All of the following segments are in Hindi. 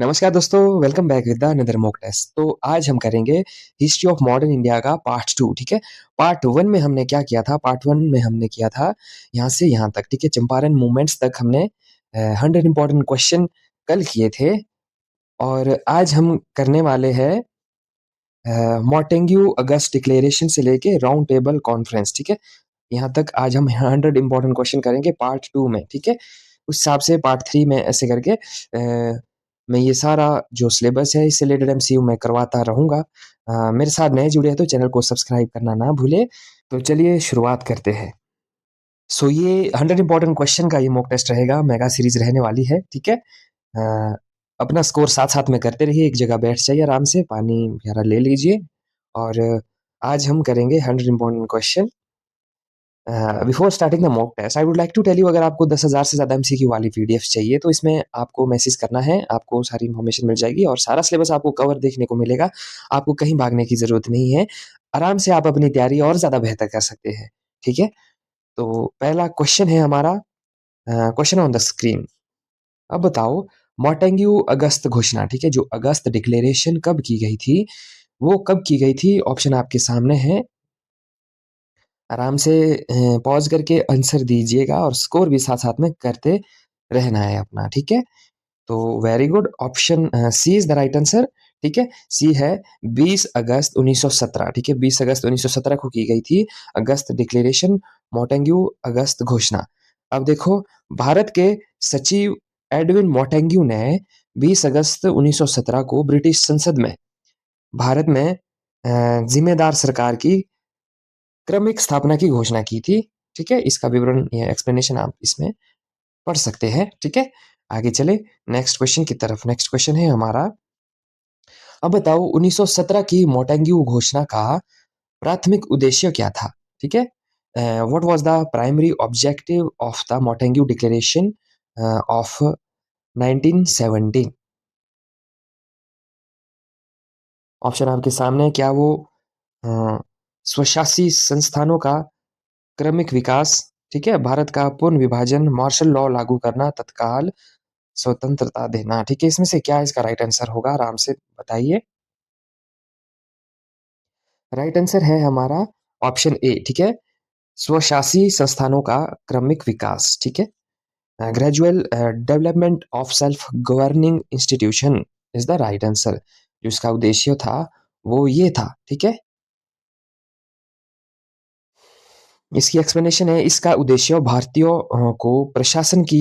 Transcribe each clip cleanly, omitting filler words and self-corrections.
नमस्कार दोस्तों, welcome back with the another mock test. तो आज हम करेंगे हिस्ट्री ऑफ मॉडर्न इंडिया का पार्ट 2। ठीक है। पार्ट 1 में हमने क्या किया था? पार्ट 1 में हमने किया था यहाँ से यहाँ तक। ठीक है, चंपारण मूवमेंट्स तक हमने 100 इंपॉर्टेंट क्वेश्चन कल किए थे। और आज हम करने वाले हैं मॉन्टेग्यू अगस्त डिक्लेरेशन से लेके राउंड टेबल कॉन्फ्रेंस। ठीक है, यहाँ तक आज हम 100 इंपॉर्टेंट क्वेश्चन करेंगे पार्ट 2 में। ठीक है, उस हिसाब से पार्ट 3 में ऐसे करके मैं ये सारा जो सिलेबस है इससे रिलेटेड एमसीयू मैं करवाता रहूँगा। मेरे साथ नए जुड़े हैं तो चैनल को सब्सक्राइब करना ना भूले। तो चलिए शुरुआत करते हैं। सो ये 100 इंपॉर्टेंट क्वेश्चन का ये मॉक टेस्ट रहेगा, मेगा सीरीज रहने वाली है। ठीक है, अपना स्कोर साथ साथ में करते रहिए, एक जगह बैठ जाइए, आराम से पानी वगैरह ले लीजिए। और आज हम करेंगे 100 important question. Before starting the mock test I would like to tell you, अगर आपको 10,000 से ज़्यादा एमसीक्यू वाली पीडीएफ चाहिए तो इसमें आपको मैसेज करना है, आपको सारी इन्फॉर्मेशन मिल जाएगी और सारा सिलेबस आपको कवर देखने को मिलेगा। आपको कहीं भागने की ज़रूरत नहीं है, आराम से आप अपनी तैयारी और ज़्यादा बेहतर कर सकते हैं। ठीक है, तो पहला क्वेश्चन है हमारा, क्वेश्चन ऑन द स्क्रीन। अब बताओ, मॉन्टेग्यू अगस्त घोषणा, ठीक है, जो अगस्त डिक्लेरेशन कब की गई थी, वो कब की गई थी? ऑप्शन आपके सामने है, आराम से पॉज करके आंसर दीजिएगा और स्कोर भी साथ साथ में करते रहना है अपना। ठीक है, तो very good, option C is the right answer. ठीक है, सी है 20 अगस्त 1917। ठीक है, 20 अगस्त 1917 को की गई थी अगस्त डिक्लेरेशन, मॉन्टेग्यू अगस्त घोषणा। अब देखो, भारत के सचिव एडविन मॉन्टेग्यू ने 20 अगस्त 1917 को ब्रिटिश संसद में भारत में जिम्मेदार सरकार की क्रमिक स्थापना की घोषणा की थी। ठीक है, इसका विवरण या एक्सप्लेनेशन आप इसमें पढ़ सकते हैं। ठीक है, आगे चले नेक्स्ट क्वेश्चन की तरफ। नेक्स्ट क्वेश्चन है हमारा, अब बताओ 1917 की मॉन्टेग्यू घोषणा का प्राथमिक उद्देश्य क्या था? ठीक है, what was the primary objective of the Montagu declaration of 1917? Option आपके सामने, क्या वो स्वशासी संस्थानों का क्रमिक विकास, ठीक है, भारत का पूर्ण विभाजन, मार्शल लॉ लागू करना, तत्काल स्वतंत्रता देना? ठीक है, इसमें से क्या इसका राइट आंसर होगा? आराम से बताइए। राइट आंसर है हमारा ऑप्शन ए। ठीक है, स्वशासी संस्थानों का क्रमिक विकास। ठीक है, gradual development of self governing institution is the right answer. जो इसका उद्देश्य था वो ये था। ठीक है, इसकी एक्सप्लेनेशन है, इसका उद्देश्य भारतीयों को प्रशासन की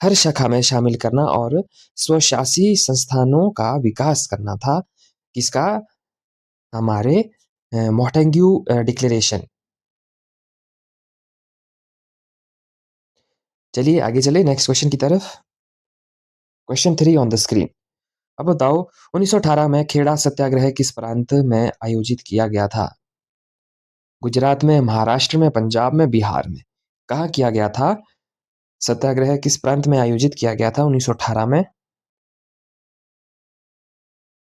हर शाखा में शामिल करना और स्वशासी संस्थानों का विकास करना था। किसका? हमारे मॉन्टेग्यू डिक्लेरेशन। चलिए आगे चले नेक्स्ट क्वेश्चन की तरफ। Question 3 on the screen. अब बताओ, 1918 में खेड़ा सत्याग्रह किस प्रांत में आयोजित किया गया था? गुजरात में, महाराष्ट्र में, पंजाब में, बिहार में? कहाँ किया गया था? सत्याग्रह किस प्रांत में आयोजित किया गया था 1918 में?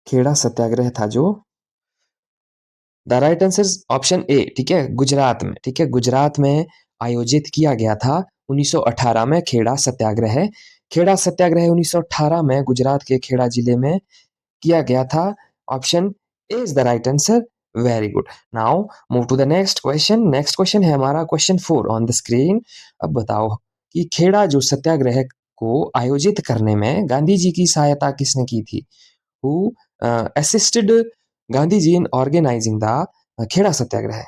खेड़ा सत्याग्रह था जो, the right answer option A. ठीक है, गुजरात में। ठीक है, गुजरात में आयोजित किया गया था 1918 में खेड़ा सत्याग्रह। खेड़ा सत्याग्रह 1918 में गुजरात के खेड़ा जिले में किया गया था। Option A is the right answer. Very good. Now move to the next question. Next question है हमारा क्वेश्चन 4 ऑन द स्क्रीन। अब बताओ कि खेड़ा जो सत्याग्रह को आयोजित करने में गांधी जी की सहायता किसने की थी? Who assisted Gandhi ji in organising the Kheda Satyagraha?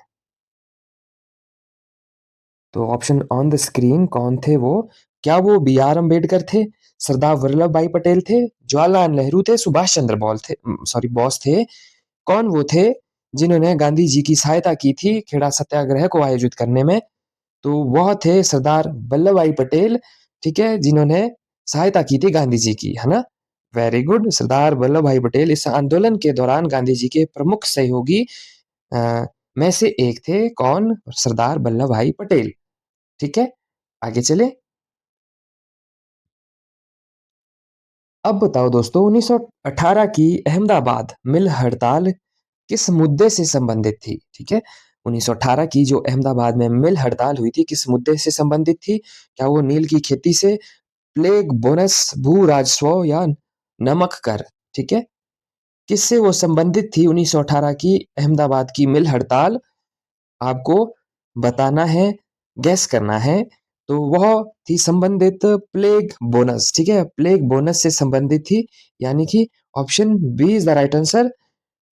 तो ऑप्शन ऑन द स्क्रीन, कौन थे वो? क्या वो बी आर अम्बेडकर थे, सरदार वल्लभ भाई पटेल थे, जवाहरलाल नेहरू थे, सुभाष चंद्र बोस थे? कौन वो थे जिन्होंने गांधी जी की सहायता की थी खेड़ा सत्याग्रह को आयोजित करने में? तो वह थे सरदार वल्लभ भाई पटेल। ठीक है, जिन्होंने सहायता की थी गांधी जी की, है ना? वेरी गुड, सरदार वल्लभ भाई पटेल इस आंदोलन के दौरान गांधी जी के प्रमुख सहयोगी अ, में से एक थे। कौन? सरदार वल्लभ भाई पटेल। ठीक है, आगे चले। अब बताओ दोस्तों, 1918 की अहमदाबाद मिल हड़ताल किस मुद्दे से संबंधित थी? ठीक है, 1918 की जो अहमदाबाद में मिल हड़ताल हुई थी किस मुद्दे से संबंधित थी? क्या वो नील की खेती से, प्लेग, बोनस, भू राजस्व या नमक कर, ठीक है, किससे वो संबंधित थी 1918 की अहमदाबाद की मिल हड़ताल? आपको बताना है, गैस करना है। तो वह थी संबंधित प्लेग बोनस, ठीक है, प्लेग बोनस से संबंधित थी, यानी कि option B is the right answer,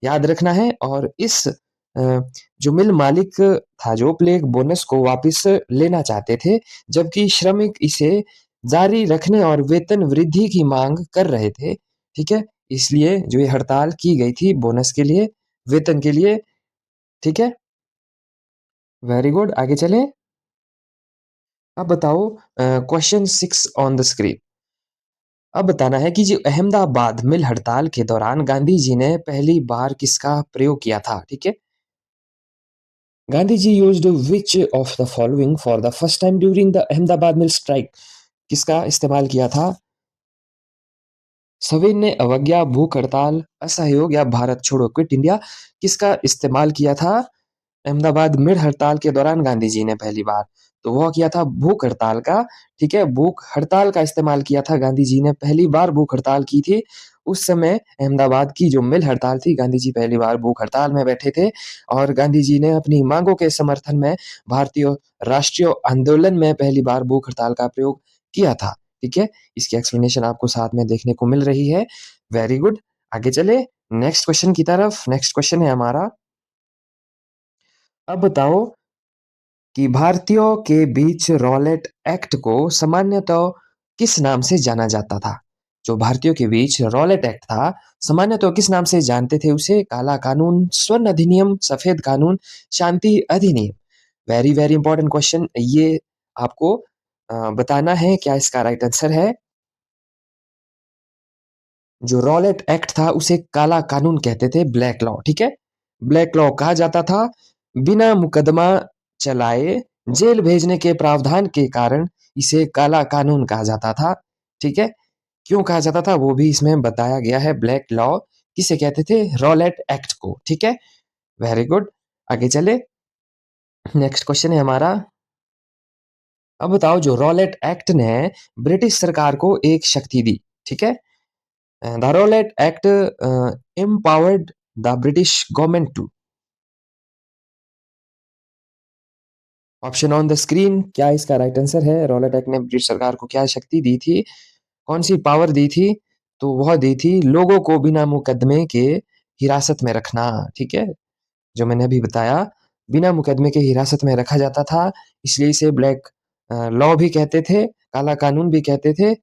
याद रखना है। और इस जो मिल मालिक था जो प्लेग बोनस को वापस लेना चाहते थे, जबकि श्रमिक इसे जारी रखने और वेतन वृद्धि की मांग कर रहे थे, ठीक है, इसलिए जो ये हड़ताल की गई थी बोनस के लिए, वेतन के लिए, ठीक है। वेरी गुड, आगे चलें। अब बताओ क्वेश्चन 6 ऑन द स्क्रीन। अब बताना है कि जो अहमदाबाद मिल हड़ताल के दौरान गांधी जी ने पहली बार किसका प्रयोग किया था, ठीक है। Gandhi ji used which of the following for the first time during the Ahmedabad mill strike? किसका इस्तेमाल किया था? सविनय अवज्ञा, भूख हड़ताल, असहयोग या भारत छोड़ो क्विट इंडिया? किसका इस्तेमाल किया था अहमदाबाद मिल हड़ताल के दौरान गांधी जी ने पहली बार? तो वह किया था भूख हड़ताल का, ठीक है, भूख हड़ताल का इस्तेमाल किया था गांधी जी ने, पहली बार भूख हड़ताल की थी। उस समय अहमदाबाद की जो मिल हड़ताल थी, गांधी जी पहली बार भूख हड़ताल में बैठे थे और गांधी जी ने अपनी मांगों के समर्थन में भारतीय राष्ट्रीय आंदोलन में पहली बार भूख हड़ताल का प्रयोग किया था, ठीक है। इसकी एक्सप्लेनेशन आपको साथ में देखने को मिल रही है। वेरी गुड, आगे चले नेक्स्ट क्वेश्चन की तरफ। नेक्स्ट क्वेश्चन है हमारा, अब बताओ कि भारतीयों के बीच रॉलेट एक्ट को सामान्यतः किस नाम से जाना जाता था? जो भारतीयों के बीच रॉलेट एक्ट था, सामान्यतः किस नाम से जानते थे उसे? काला कानून, स्वर्ण अधिनियम, सफेद कानून, शांति अधिनियम? वेरी वेरी इंपॉर्टेंट क्वेश्चन ये, आपको बताना है क्या इसका राइट आंसर है। जो रॉलेट एक्ट था उसे काला कानून कहते थे, ब्लैक लॉ, ठीक है, ब्लैक लॉ कहा जाता था। बिना मुकदमा चलाए जेल भेजने के प्रावधान के कारण इसे काला कानून कहा जाता था, ठीक है। क्यों कहा जाता था वो भी इसमें बताया गया है। ब्लैक लॉ किसे कहते थे? रॉलेट एक्ट को, ठीक है। वेरी गुड, आगे चले नेक्स्ट क्वेश्चन है हमारा। अब बताओ जो रॉलेट एक्ट ने ब्रिटिश सरकार को एक शक्ति दी, ठीक है, the Rowlatt Act empowered the British government to, option on the screen, क्या इसका राइट आंसर है? रॉलेट एक्ट ने ब्रिटिश सरकार को क्या शक्ति दी थी, कौन सी पावर दी थी? तो वह दी थी लोगों को बिना मुकदमे के हिरासत में रखना, ठीक है, जो मैंने अभी बताया, बिना मुकदमे के हिरासत में रखा जाता था, इसलिए इसे ब्लैक लॉ भी कहते थे, काला कानून भी कहते थे,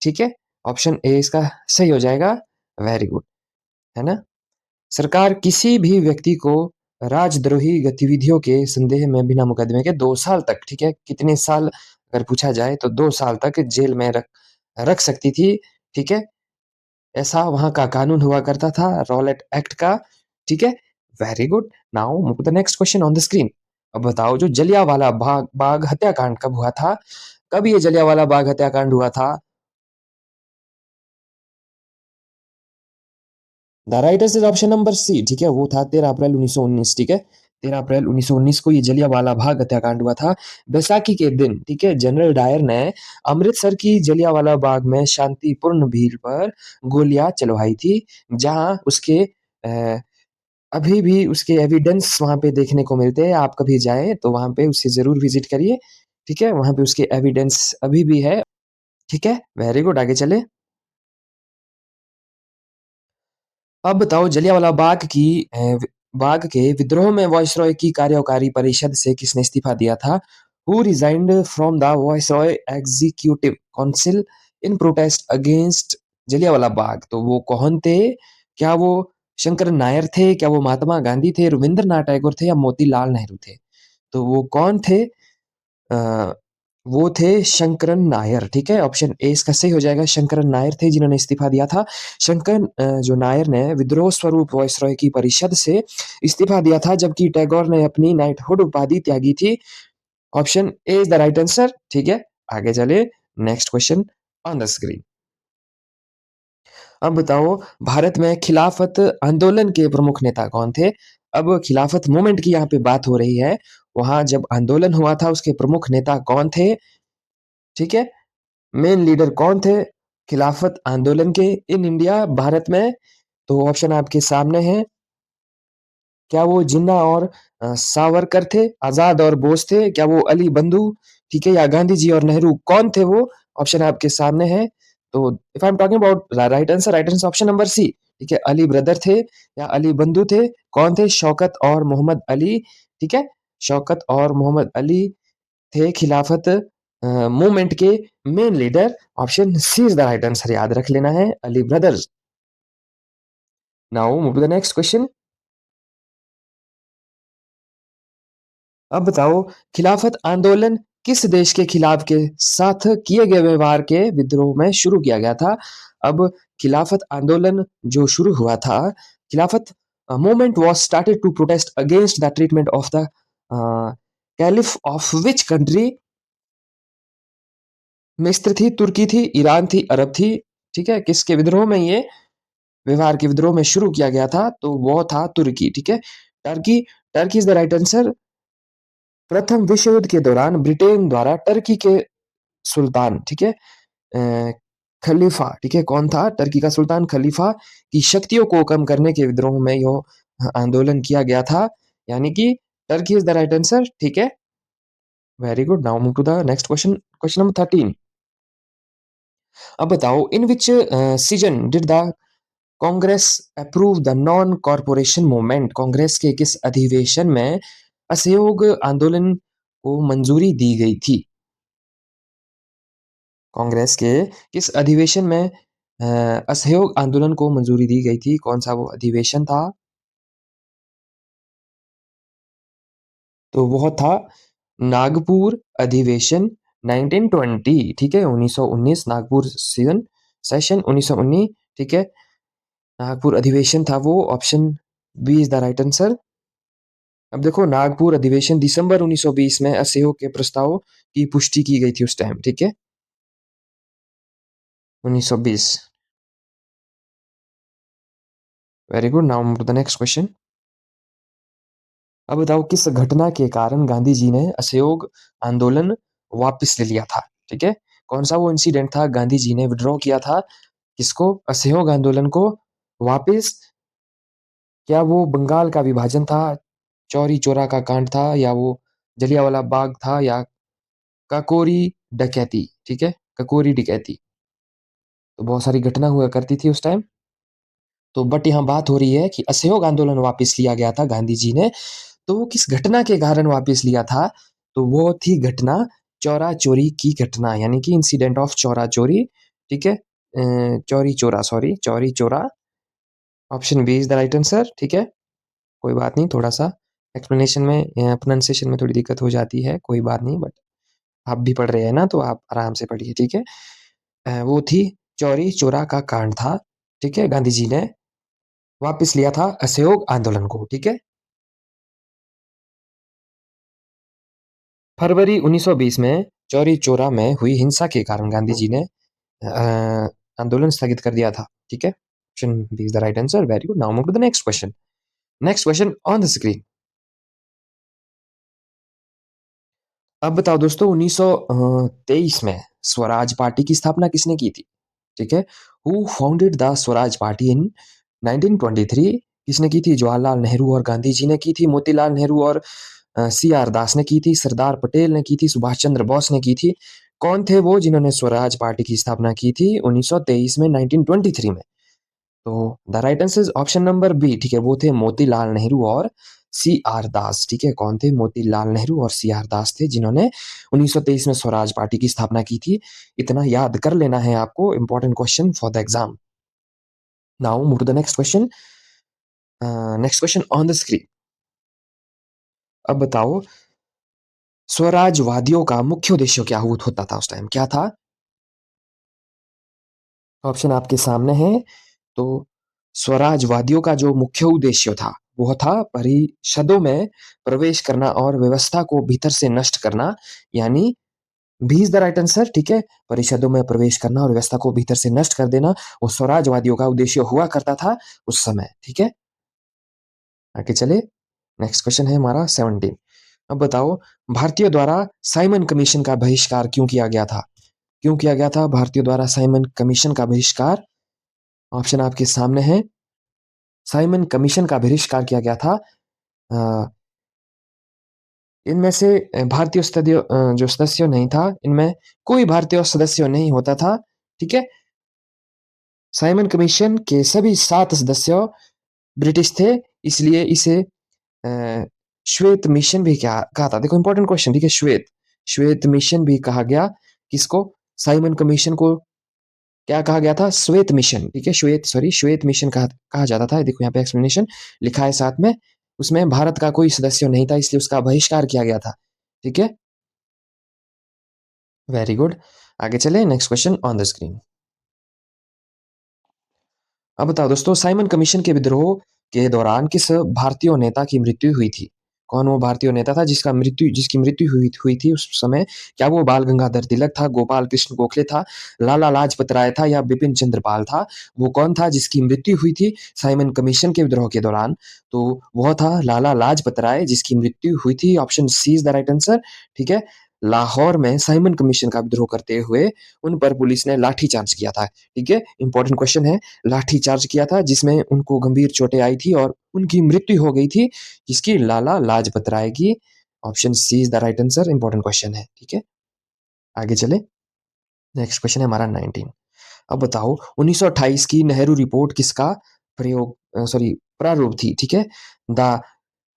ठीक है। ऑप्शन ए इसका सही हो जाएगा। वेरी गुड, है ना। सरकार किसी भी व्यक्ति को राजद्रोही गतिविधियों के संदेह में बिना मुकदमे के 2 साल तक, ठीक है, कितने साल अगर पूछा जाए तो 2 साल तक जेल में रख रख सकती थी, ठीक है। ऐसा वहां का कानून हुआ करता था रॉलेट एक्ट का, ठीक है। Very good, now move the next question on the screen. अब बताओ जो जलियांवाला बाग बाग हत्याकांड कब हुआ था? कब ये जलियांवाला बाग हत्याकांड हुआ था? The right answer is option number C, ठीक है, वो था 13 अप्रैल 1919, ठीक है, 13 अप्रैल 1919 को ये जलियांवाला बाग हत्याकांड हुआ था। बैसाखी के दिन, ठीक है, जनरल डायर ने अमृतसर की जलियांवाला बाग में शांतिपूर्ण भीड़ पर गोलियां चलवाई थी, जहां उसके अ, अभी भी उसके एविडेंस वहां पे देखने को मिलते हैं। आप कभी जाए तो वहां पे उसे जरूर विजिट करिए, ठीक है, वहां पे उसके एविडेंस अभी भी है, ठीक है। वेरी गुड, आगे चले। अब बताओ जलियांवाला बाग के विद्रोह में वायसरॉय की कार्यकारी परिषद से किसने इस्तीफा दिया था? Who resigned from the viceroy executive council in protest against Jallianwala Bagh? तो वो कौन थे? क्या वो शंकर नायर थे? क्या वो महात्मा गांधी थे, रविंद्रनाथ टैगोर थे या मोतीलाल नेहरू थे? तो वो कौन थे? अ, वो थे शंकरन नायर, ठीक है, ऑप्शन ए इसका सही हो जाएगा। शंकरन नायर थे जिन्होंने इस्तीफा दिया था। जो नायर ने विद्रोह स्वरूप वायसरॉय की परिषद से इस्तीफा दिया था, जबकि टैगोर ने अपनी नाइटहुड उपाधि त्यागी थी। Option A is the right answer, ठीक है। आगे चले next question on the screen. अब बताओ भारत में खिलाफत आंदोलन के प्रमुख नेता कौन थे? अब खिलाफत मूवमेंट की यहाँ पे बात हो रही है, वहां जब आंदोलन हुआ था उसके प्रमुख नेता कौन थे, ठीक है, मेन लीडर कौन थे? खिलाफत आंदोलन के इन इंडिया भारत में, तो ऑप्शन आपके सामने है। क्या वो जिन्ना और सावरकर थे, आजाद और बोस थे, क्या वो अली बंधु, ठीक है, या गांधी जी और नेहरू, कौन थे वो? ऑप्शन आपके सामने है। तो if I am talking about right answer option number C, ठीक है, अली ब्रदर थे या अली बंधु थे, कौन थे? शौकत और मोहम्मद अली, ठीक है, शौकत और मोहम्मद अली थे खिलाफत मूवमेंट के main leader. Option C is the right answer, याद रख लेना है, Ali brothers. Now move to the next question. अब बताओ, खिलाफत आंदोलन किस देश के खिलाफ के साथ किए गए व्यवहार के विद्रोह में शुरू किया गया था? अब खिलाफत आंदोलन जो शुरू हुआ था, Khilafat movement was started to protest against the treatment of the caliph of which country? मिस्र थी, तुर्की थी, ईरान थी, अरब थी, ठीक है, किसके विद्रोह में ये व्यवहार के विद्रोह में शुरू किया गया था? तो वो था तुर्की, ठीक है, Turkey. Turkey is the right answer. प्रथम विश्व युद्ध के दौरान ब्रिटेन द्वारा टर्की के सुल्तान, ठीक है, खलीफा, ठीक है, कौन था? टर्की का सुल्तान खलीफा की शक्तियों को कम करने के विद्रोह में यह आंदोलन किया गया था, यानी कि Turkey is the right answer, ठीक है, very good. Now move to the next question, question number 13। अब बताओ, in which season did the Congress approve the non corporation movement? Congress के किस अधिवेशन में असहयोग आंदोलन को मंजूरी दी गई थी? कांग्रेस के किस अधिवेशन में असहयोग आंदोलन को मंजूरी दी गई थी? कौन सा वो अधिवेशन था? तो वो था नागपुर अधिवेशन 1920, ठीक है, 1919, नागपुर सेशन 1919, ठीक है, नागपुर अधिवेशन था वो। Option B is the right answer. अब देखो, नागपुर अधिवेशन दिसंबर 1920 में असहयोग के प्रस्ताव की पुष्टि की गई थी उस टाइम, ठीक है, 1920। Very good. Now move to the next question. अब बताओ, किस घटना के कारण गांधी जी ने असहयोग आंदोलन वापस ले लिया था? ठीक है, कौन सा वो इंसिडेंट था? गांधी जी ने विड्रॉ किया था किसको? असहयोग आंदोलन को वापस। क्या वो बंगाल का विभाजन था, चौरी चौरा का कांड था, या वो जलियांवाला बाग था, या काकोरी डकैती? ठीक है, काकोरी डकैती। तो बहुत सारी घटना हुआ करती थी उस टाइम। तो बट यहाँ बात हो रही है कि असहयोग आंदोलन वापस लिया गया था गांधी जी ने, तो वो किस घटना के कारण वापस लिया था? तो वो थी घटना चौरा चोरी की घटना, यानी कि इंसिडेंट ऑफ चौरा चोरी, ठीक है, चौरी चोरा, sorry, Chauri Chaura. Option B is the right answer, ठीक है, कोई बात नहीं, थोड़ा सा एक्सप्लेनेशन में, प्रोनाउंसिएशन में थोड़ी दिक्कत हो जाती है, कोई बात नहीं, बट आप भी पढ़ रहे हैं ना, तो आप आराम से पढ़िए, ठीक है। वो थी चौरी चोरा का कांड था, ठीक है, गांधी जी ने वापस लिया था असहयोग आंदोलन को, ठीक है। फरवरी 1920 में चौरी चौरा में हुई हिंसा के कारण गांधी जी ने आंदोलन स्थगित कर दिया था, ठीक है, option B is the right answer, very good. Now move to the next question. Next question on the screen. अब बताओ दोस्तों, 1923 में स्वराज पार्टी की स्थापना किसने की थी? ठीक है, who founded the Swaraj party इन 1923? किसने की थी? जवाहरलाल नेहरू और गांधी जी ने की थी, मोतीलाल नेहरू और सी आर दास ने की थी, सरदार पटेल ने की थी, सुभाष चंद्र बोस ने की थी, कौन थे वो जिन्होंने स्वराज पार्टी की स्थापना की थी 1923 में, 1923 में? तो the right answer is option number B, ठीक है, वो थे मोतीलाल नेहरू और सी आर दास, ठीक है, कौन थे? मोतीलाल नेहरू और सी आर दास थे जिन्होंने 1923 में स्वराज पार्टी की स्थापना की थी। इतना याद कर लेना है आपको, important question for the exam. Now move to the next question. Next question on the screen. अब बताओ, स्वराजवादियों का मुख्य उद्देश्य क्या होता था उस टाइम, क्या था? ऑप्शन आपके सामने है। तो स्वराजवादियों का जो मुख्य उद्देश्य था, वो था परिषदों में प्रवेश करना और व्यवस्था को भीतर से नष्ट करना, यानी B is the right answer, ठीक है, परिषदों में प्रवेश करना और व्यवस्था को भीतर से नष्ट कर देना, वो स्वराजवादियों का उद्देश्य हुआ करता था उस समय, ठीक है। आगे चले, नेक्स्ट क्वेश्चन है हमारा 17। अब बताओ, भारतीयों द्वारा साइमन कमीशन का बहिष्कार क्यों किया गया था? क्यों किया गया था भारतीयों द्वारा साइमन कमीशन का बहिष्कार? ऑप्शन आपके सामने है। साइमन कमीशन का बहिष्कार किया गया था इनमें से भारतीय जो सदस्य नहीं था, इनमें कोई भारतीय सदस्य नहीं होता था। ठीक है, साइमन कमीशन के सभी 7 सदस्य ब्रिटिश थे, इसलिए इसे श्वेत मिशन भी क्या कहा था। देखो इंपॉर्टेंट क्वेश्चन, ठीक है, श्वेत श्वेत मिशन भी कहा गया। किसको? साइमन कमीशन को क्या कहा गया था? श्वेत मिशन। ठीक है, श्वेत मिशन कहा जाता था। देखो यहाँ पे एक्सप्लेनेशन लिखा है साथ में। उसमें भारत का कोई सदस्य नहीं था, इसलिए उसका बहिष्कार किया गया था। ठीक है, वेरी गुड। आगे चले, next question on the screen. अब बताओ दोस्तों, साइमन कमीशन के विद्रोह के दौरान किस भारतीय नेता की मृत्यु हुई थी? कौन वो भारतीय नेता था जिसकी मृत्यु हुई थी उस समय? क्या वो बाल गंगाधर तिलक था, गोपाल कृष्ण गोखले था, लाला लाजपत राय था, या बिपिन चंद्र पाल था? वो कौन था जिसकी मृत्यु हुई थी साइमन कमीशन के विद्रोह के दौरान? तो वह था लाला लाजपत राय, जिसकी मृत्यु हुई थी। Option C is the right answer. ठीक है, लाहौर में साइमन कमीशन का विद्रोह करते हुए उन पर पुलिस ने लाठीचार्ज किया था। ठीक है, इंपॉर्टेंट क्वेश्चन है। लाठीचार्ज किया था जिसमें उनको गंभीर चोटें आई थी और उनकी मृत्यु हो गई थी, जिसकी लाला लाजपत राय की। Option C is the right answer. Important question है। ठीक है, आगे चले, नेक्स्ट क्वेश्चन है हमारा 19। अब बताओ 1928 की नेहरू रिपोर्ट किसका प्रारूप थी? ठीक है, the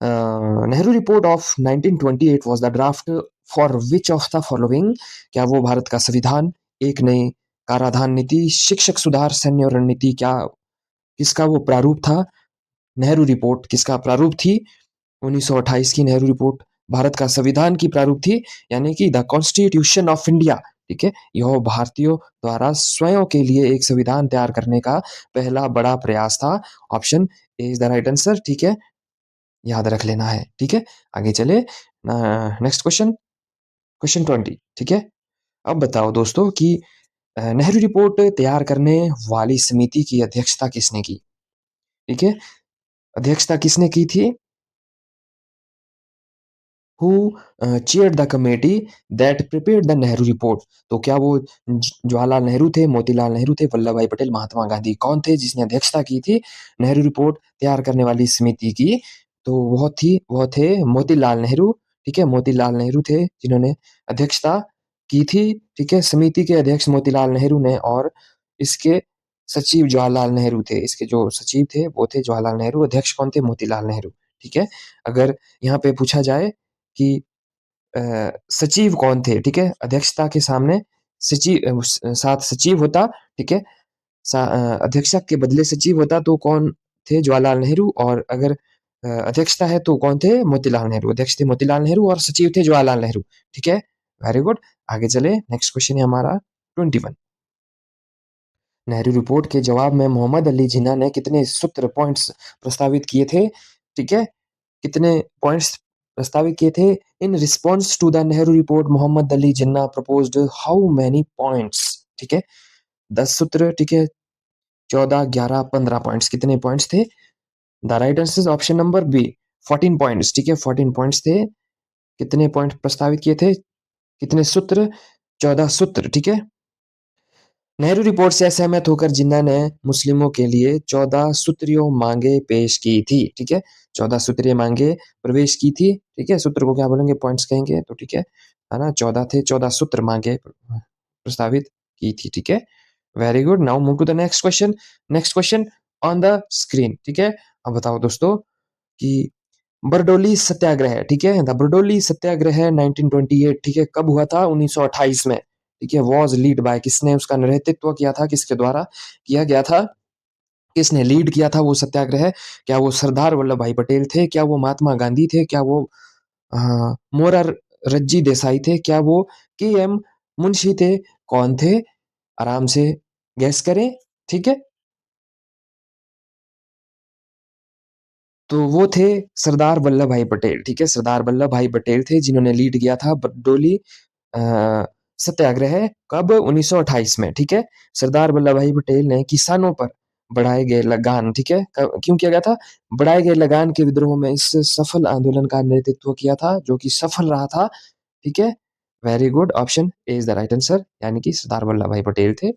Nehru report of 1928 was the draft for which of the following? क्या वो भारत का संविधान, एक नई कराधान नीति, शिक्षक सुधार, सैन्य रणनीति? क्या किसका वो प्रारूप था? नेहरू रिपोर्ट किसका प्रारूप थी? 1928 की नेहरू रिपोर्ट भारत का संविधान की प्रारूप थी, यानी कि द कॉन्स्टिट्यूशन ऑफ इंडिया। ठीक है, यह भारतीयों द्वारा स्वयं के लिए एक संविधान तैयार करने का पहला बड़ा प्रयास था। Option A is the right answer. ठीक है, याद रख लेना है। ठीक है, आगे चले, नेक्स्ट क्वेश्चन, क्वेश्चन 20। ठीक है, अब बताओ दोस्तों कि नेहरू रिपोर्ट तैयार करने वाली समिति की अध्यक्षता किसने की? ठीक है, अध्यक्षता किसने की थी? Who chaired the committee that prepared the Nehru report? तो क्या वो जवाहरलाल नेहरू थे, मोतीलाल नेहरू थे, वल्लभ भाई पटेल, महात्मा गांधी? कौन थे जिसने अध्यक्षता की थी नेहरू रिपोर्ट तैयार करने वाली समिति की? तो वह थे मोतीलाल नेहरू। ठीक है, मोतीलाल नेहरू थे जिन्होंने अध्यक्षता की थी। ठीक है, समिति के अध्यक्ष मोतीलाल नेहरू ने, और इसके सचिव जवाहरलाल नेहरू थे। इसके जो सचिव थे वो थे जवाहरलाल नेहरू, अध्यक्ष कौन थे? मोतीलाल नेहरू। ठीक है, अगर यहाँ पे पूछा जाए कि सचिव कौन थे? ठीक है, अध्यक्षता के सामने साथ सचिव होता। ठीक है, अध्यक्षक के बदले सचिव होता तो कौन थे? जवाहरलाल नेहरू। और अगर अध्यक्षता है तो कौन थे? मोतीलाल नेहरू। अध्यक्ष थे मोतीलाल नेहरू और सचिव थे जवाहरलाल नेहरू। ठीक है, वेरी गुड। आगे चले, नेक्स्ट क्वेश्चन है हमारा 21। नेहरू रिपोर्ट के जवाब में मोहम्मद अली जिन्ना ने कितने सूत्र पॉइंट्स प्रस्तावित किए थे? ठीक है, कितने पॉइंट्स प्रस्तावित किए थे? In response to the Nehru report Mohammad Ali Jinnah proposed how many points? ठीक है, 10 सूत्र। ठीक है, 14, 11, 15 पॉइंट्स। कितने पॉइंट्स थे? The right answer option number B, 14 points. ठीक है, 14 पॉइंट्स थे। कितने पॉइंट प्रस्तावित किए थे? कितने सूत्र? 14 सूत्र। ठीक है, नेहरू रिपोर्ट से असहमत होकर जिन्ना ने मुस्लिमों के लिए 14 सूत्रीय मांगे पेश की थी। ठीक है, 14 सूत्रीय मांगे प्रवेश की थी। ठीक है, सूत्र को क्या बोलेंगे? पॉइंट्स कहेंगे। तो ठीक है ना, 14 थे, 14 सूत्र मांगे प्रस्तावित की थी। ठीक है, very good. Now move to the next question. Next question on the screen. ठीक है, अब बताओ दोस्तों कि बरडोली सत्याग्रह, ठीक है, द बरडोली सत्याग्रह 1928, ठीक है, कब हुआ था? 1928 में। ठीक है, वॉज लीड बाय, किसने उसका नेतृत्व किया था? किसके द्वारा किया गया था? किसने लीड किया था वो सत्याग्रह? क्या वो सरदार वल्लभ भाई पटेल थे? क्या वो महात्मा गांधी थे? क्या वो मोरार रज्जी देसाई थे? क्या वो के एम मुंशी थे? कौन थे? आराम से गैस करें। ठीक है, तो वो थे सरदार वल्लभ भाई पटेल। ठीक है, सरदार वल्लभ भाई पटेल थे जिन्होंने लीड किया था बरडोली अ, सत्याग्रह। कब? 1928 में। ठीक है, सरदार वल्लभ भाई पटेल ने किसानों पर बढ़ाए गए लगान, ठीक है, क्यों किया गया था? बढ़ाए गए लगान के विद्रोह में इस सफल आंदोलन का नेतृत्व किया था, जो कि सफल रहा था। ठीक है, very good, option A is the right answer, यानी कि सरदार वल्लभ भाई पटेल थे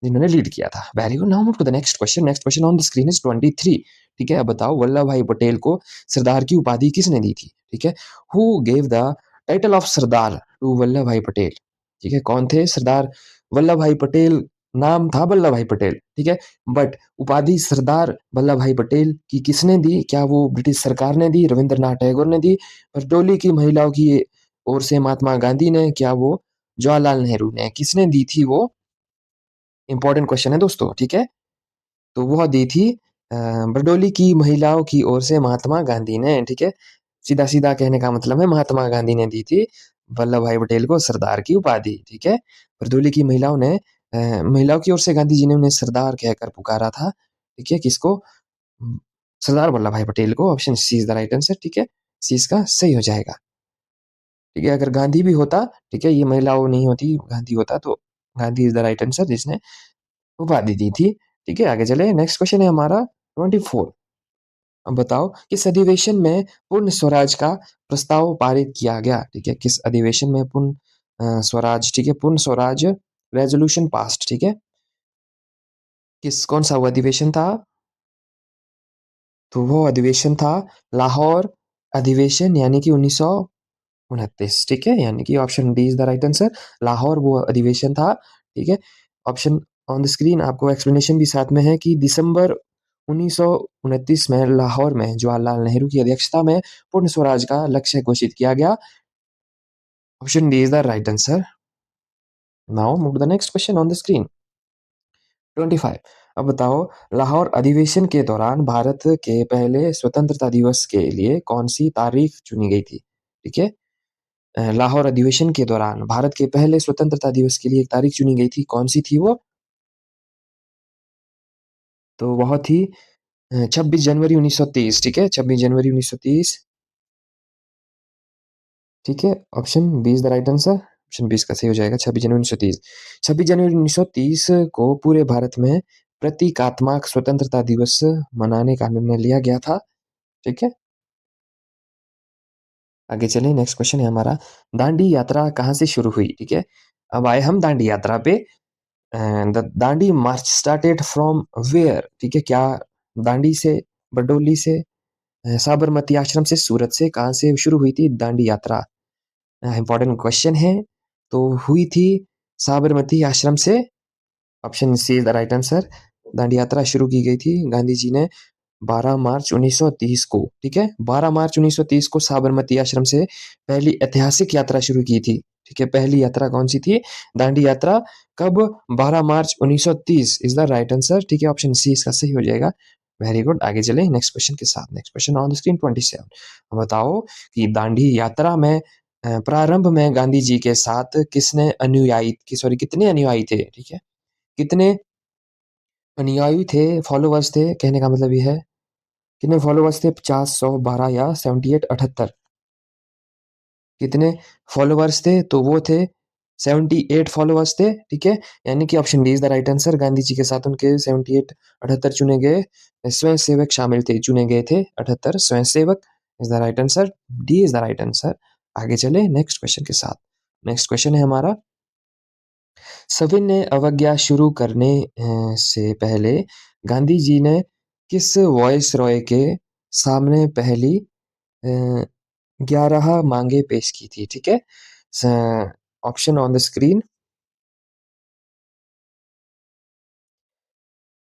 जिन्होंने लीड किया था। Very good, now move to the next question. Next question on the screen is 23। ठीक है, अब बताओ वल्लभ भाई पटेल को सरदार की उपाधि किसने दी थी? ठीक है, who gave the title of Sardar to Vallabh Bhai Patel? ठीक है, कौन थे सरदार वल्लभ भाई पटेल? नाम था वल्लभ भाई पटेल, ठीक है, बट उपाधि सरदार वल्लभ भाई पटेल की किसने दी? क्या वो ब्रिटिश सरकार ने दी, रविंद्रनाथ टैगोर ने दी, बरडोली की महिलाओं की ओर से महात्मा गांधी ने, क्या वो जवाहरलाल नेहरू ने? किसने दी थी वो? इंपॉर्टेंट क्वेश्चन है दोस्तों, ठीक है। तो वो दी थी बरडोली की महिलाओं की ओर से महात्मा गांधी ने, ठीक है। सीधा सीधा कहने का मतलब है महात्मा गांधी ने दी थी वल्लभ भाई पटेल को सरदार की उपाधि, ठीक है। बरदोली की महिलाओं ने महिलाओं की ओर से गांधी जी ने उन्हें सरदार कहकर पुकारा था, ठीक है। किसको? सरदार वल्लभ भाई पटेल को। Option C is the right answer, ठीक है। सी इसका सही हो जाएगा, ठीक है। अगर गांधी भी होता, ठीक है, ये महिलाओं नहीं होती, गांधी होता तो Gandhi is the right answer जिसने उपाधि दी थी, ठीक है। आगे चले, नेक्स्ट क्वेश्चन है हमारा 24। अब बताओ किस अधिवेशन में पूर्ण स्वराज का प्रस्ताव पारित किया गया? ठीक है, किस अधिवेशन में पूर्ण स्वराज, ठीक है, पूर्ण स्वराज रेजोल्यूशन पास्ट, ठीक है। कौन सा वो अधिवेशन था? तो वो अधिवेशन था लाहौर अधिवेशन, यानी कि 1929, ठीक है, यानी कि option D is the right answer. Lahore वो अधिवेशन था, ठीक है। ऑप्शन ऑन द स्क्रीन आपको एक्सप्लेनेशन भी साथ में है कि दिसंबर 1929 में लाहौर में जवाहरलाल नेहरू की अध्यक्षता में पूर्ण स्वराज का लक्ष्य घोषित किया गया। Option D is the right answer. Now move the next question on the screen 25। अब बताओ लाहौर अधिवेशन के दौरान भारत के पहले स्वतंत्रता दिवस के लिए कौन सी तारीख चुनी गई थी? ठीक है, लाहौर अधिवेशन के दौरान भारत के पहले स्वतंत्रता दिवस के लिए एक तारीख चुनी गई थी, कौन सी थी वो? तो वह थी 26 जनवरी 1930, ठीक है, 26 जनवरी 1930, ठीक है। Option B is the right answer, option B इसका सही हो जाएगा, 26 जनवरी 1930। 26 जनवरी 1930 को पूरे भारत में प्रतीकात्मक स्वतंत्रता दिवस मनाने का निर्णय लिया गया था, ठीक है। आगे चलें, नेक्स्ट क्वेश्चन है हमारा दांडी यात्रा कहाँ से शुरू हुई? ठीक है, अब आए हम दांडी यात्रा पे। The Dandi march started from where? ठीक है, क्या दांडी से, बरडोली से, साबरमती आश्रम से, सूरत से, कहाँ से शुरू हुई थी दांडी यात्रा? इंपॉर्टेंट क्वेश्चन है। तो हुई थी साबरमती आश्रम से, option C is the right answer. Dandi यात्रा शुरू की गई थी गांधी जी ने 12 मार्च 1930 को, ठीक है, 12 मार्च 1930 को साबरमती आश्रम से पहली ऐतिहासिक यात्रा शुरू की थी, ठीक है। पहली यात्रा कौन सी थी? दांडी यात्रा। कब? 12 मार्च 1930 इज द राइट आंसर, ठीक है। ऑप्शन सी इसका सही हो जाएगा। वेरी गुड, आगे चले नेक्स्ट क्वेश्चन के साथ। Next question on the screen 27। बताओ कि दांडी यात्रा में प्रारंभ में गांधी जी के साथ किसने अनुयायी की सॉरी कितने अनुयायी थे? ठीक है, कितने अनुयायी थे, फॉलोवर्स थे, कहने का मतलब ये है कितने फॉलोवर्स थे? 50, 100, 12 या 78, 78? कितने फॉलोवर्स थे? तो वो थे 78 फॉलोवर्स थे, ठीक है, यानी कि option D is the right answer. Gandhi ji के साथ उनके 78 78 चुने गए स्वयं सेवक शामिल थे, चुने गए थे 78 स्वयं सेवक, is the right answer. D is the right answer. आगे चले नेक्स्ट क्वेश्चन के साथ। नेक्स्ट क्वेश्चन है हमारा सविनय अवज्ञा शुरू करने से पहले गांधी जी ने किस वॉइस रॉय के सामने पहली 11 मांगे पेश की थी? ठीक है, ऑप्शन ऑन द स्क्रीन।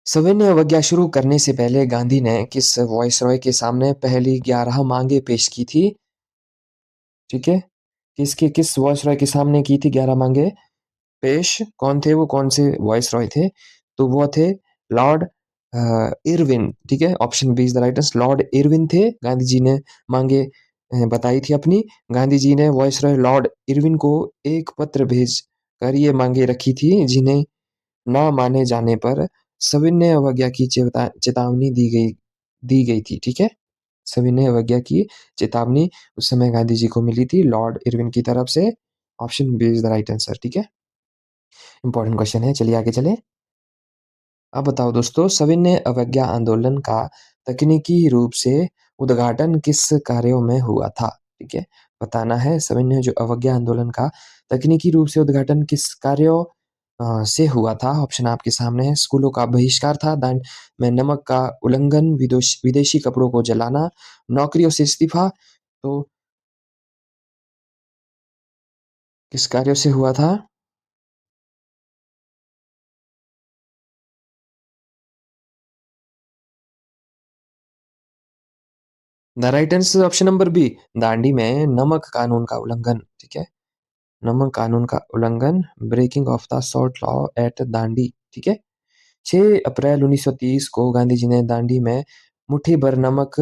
सविनय अवज्ञा शुरू करने से पहले गांधी ने किस वॉइस रॉय के सामने पहली 11 मांगे पेश की थी? ठीक है, किस वॉइस रॉय के सामने की थी 11 मांगे पेश? कौन थे वो, कौन से वॉइस रॉय थे? तो वो थे लॉर्ड इरविन, ठीक है। Option B is the right answer, Lord Irwin थे। गांधी जी ने मांगे बताई थी अपनी। गांधी जी ने वॉइस रॉय लॉर्ड इरविन को एक पत्र भेज कर ये मांगे रखी थी, जिन्हें ना माने जाने पर सविनय अवज्ञा की चेतावनी दी गई थी, ठीक है। सविनय अवज्ञा की चेतावनी उस समय गांधी जी को मिली थी लॉर्ड इरविन की तरफ से। Option B is the right answer, ठीक है। इंपॉर्टेंट क्वेश्चन है, चलिए आगे चले। अब बताओ दोस्तों सविनय अवज्ञा आंदोलन का तकनीकी रूप से उद्घाटन किस कार्यों में हुआ था? ठीक है, बताना है। सविनय जो अवज्ञा आंदोलन का तकनीकी रूप से उद्घाटन किस कार्यों से हुआ था? ऑप्शन आपके सामने है। स्कूलों का बहिष्कार था, दान में नमक का उल्लंघन, विदेशी कपड़ों को जलाना, नौकरियों से इस्तीफा। तो किस कार्यों से हुआ था? The right answer option number B, Dandi में नमक कानून का उल्लंघन। ठीक है, नमक कानून का उल्लंघन, breaking of the salt law at Dandi. ठीक है, 6 अप्रैल 1930 को गांधी जी ने दांडी में मुट्ठी भर नमक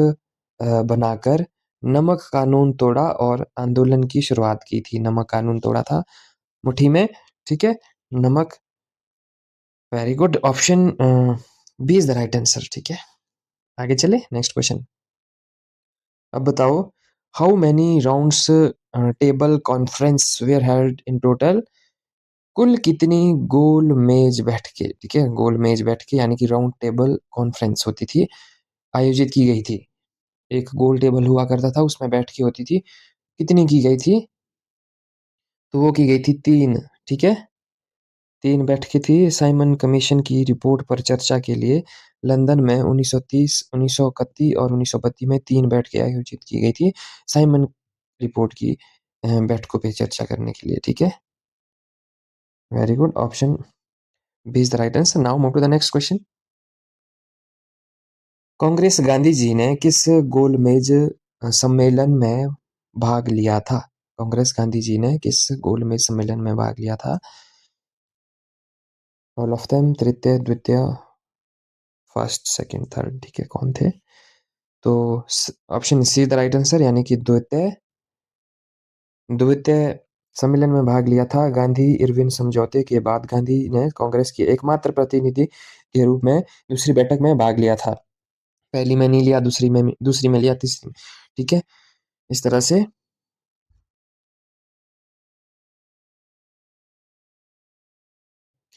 बनाकर नमक कानून तोड़ा और आंदोलन की शुरुआत की थी। नमक कानून तोड़ा था मुट्ठी में। ठीक है, नमक। Very good, option B is the right answer. ठीक है, आगे चले नेक्स्ट क्वेश्चन। अब बताओ, how many rounds table conference were held in total? कुल कितनी गोल मेज बैठकें, ठीक है, गोल मेज बैठकें यानी कि राउंड टेबल कॉन्फ्रेंस होती थी, आयोजित की गई थी। एक गोल टेबल हुआ करता था, उसमें बैठकें होती थी। कितनी की गई थी? तो वो की गई थी 3। ठीक है, 3 बैठकें थी। साइमन कमीशन की रिपोर्ट पर चर्चा के लिए लंदन में 1930, 1931 और 1932 में 3 बैठकें आयोजित की गई थी साइमन रिपोर्ट की बैठकों पे चर्चा करने के लिए। ठीक है, very good, option B is the right answer. Now move to the next question. Congress Gandhi ji ने किस गोलमेज सम्मेलन में भाग लिया था? कांग्रेस गांधी जी ने किस गोलमेज सम्मेलन में भाग लिया था? ऑल ऑफ देम, तृतीय, द्वितीय, फर्स्ट, सेकंड, थर्ड। ठीक है, कौन थे? तो option see the right answer, यानी कि द्वितीय, द्वितीय सम्मेलन में भाग लिया था। गांधी इरविन समझौते के बाद गांधी ने कांग्रेस की एकमात्र प्रतिनिधि के रूप में दूसरी बैठक में भाग लिया था। पहली में नहीं लिया, दूसरी में लिया, तीसरी में। ठीक है, इस तरह से।